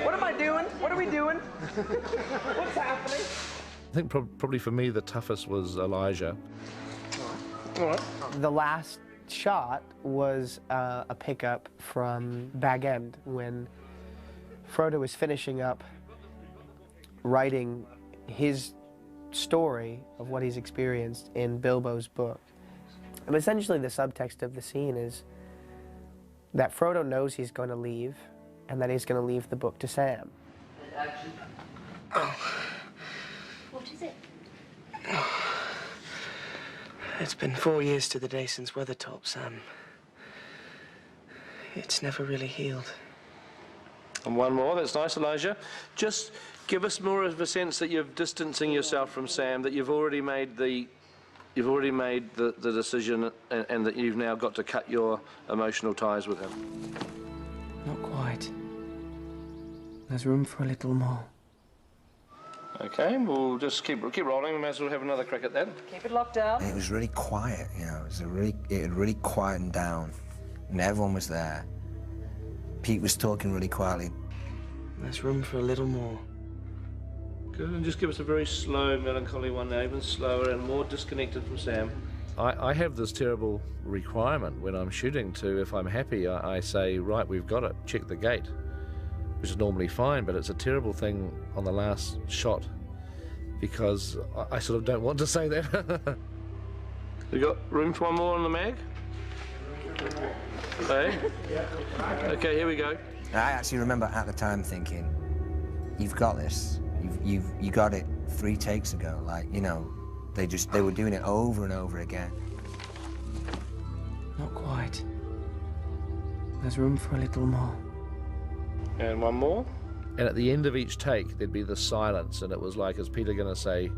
What am I doing? What are we doing? What's happening? I think probably for me the toughest was Elijah. All right. The last shot was a pickup from Bag End when Frodo was finishing up writing his story of what he's experienced in Bilbo's book. And essentially the subtext of the scene is that Frodo knows he's going to leave and that he's going to leave the book to Sam. What is it? It's been 4 years to the day since Weathertop, Sam. It's never really healed. And one more, that's nice, Elijah. Just give us more of a sense that you're distancing yourself from Sam, that you've already made the decision and that you've now got to cut your emotional ties with him. Not quite. There's room for a little more. Okay, we'll just keep rolling. We may as well have another crack at that. Keep it locked down. It was really quiet, you know. It had really quietened down, and everyone was there. Pete was talking really quietly. There's room for a little more. Good, and just give us a very slow, melancholy one now, even slower and more disconnected from Sam. I have this terrible requirement when I'm shooting to, if I'm happy, I say, right, we've got it, check the gate, which is normally fine, but it's a terrible thing on the last shot because I sort of don't want to say that. We got room for one more on the mag? Hey? Okay, here we go. I actually remember at the time thinking, you've got this. You got it 3 takes ago. Like, you know, they were doing it over and over again. Not quite. There's room for a little more. And one more. And at the end of each take, there'd be the silence, and it was like, is Peter going to say,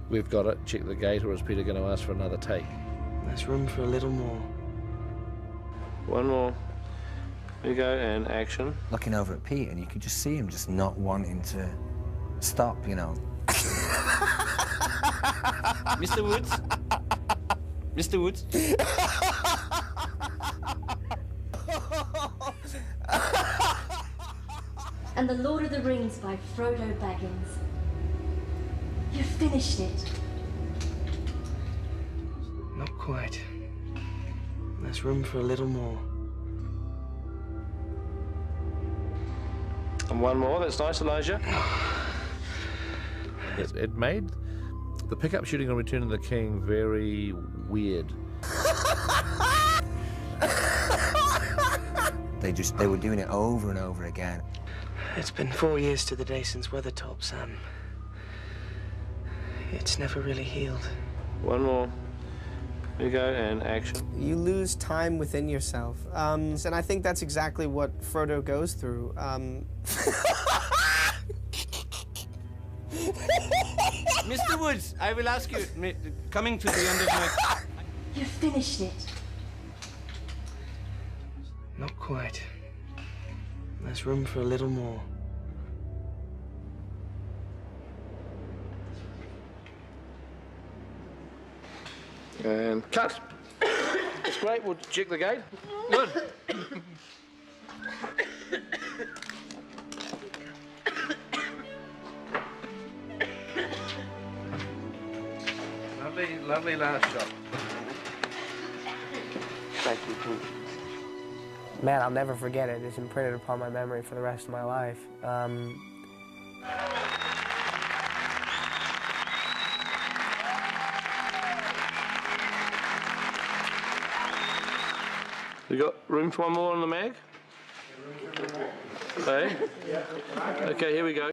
we've got it, check the gate, or is Peter going to ask for another take? There's room for a little more. One more. Here you go, and action. Looking over at Pete, and you could just see him just not wanting to stop, you know. Mr. Woods? Mr. Woods? And The Lord of the Rings by Frodo Baggins. You finished it. Not quite. There's room for a little more. And one more, that's nice, Elijah. It made the pickup shooting on Return of the King very weird. They were doing it over and over again. It's been 4 years to the day since Weathertop, Sam. It's never really healed. One more. Here you go, and action. You lose time within yourself. And I think that's exactly what Frodo goes through. Mr. Woods, I will ask you, coming to the end of my... You finished it. Not quite. There's room for a little more. And cut. That's great, we'll check the gate. Good. Lovely last shot. Thank you, Pete. Man, I'll never forget it. It's imprinted upon my memory for the rest of my life. We got room for one more on the mag? Hey? Okay, here we go.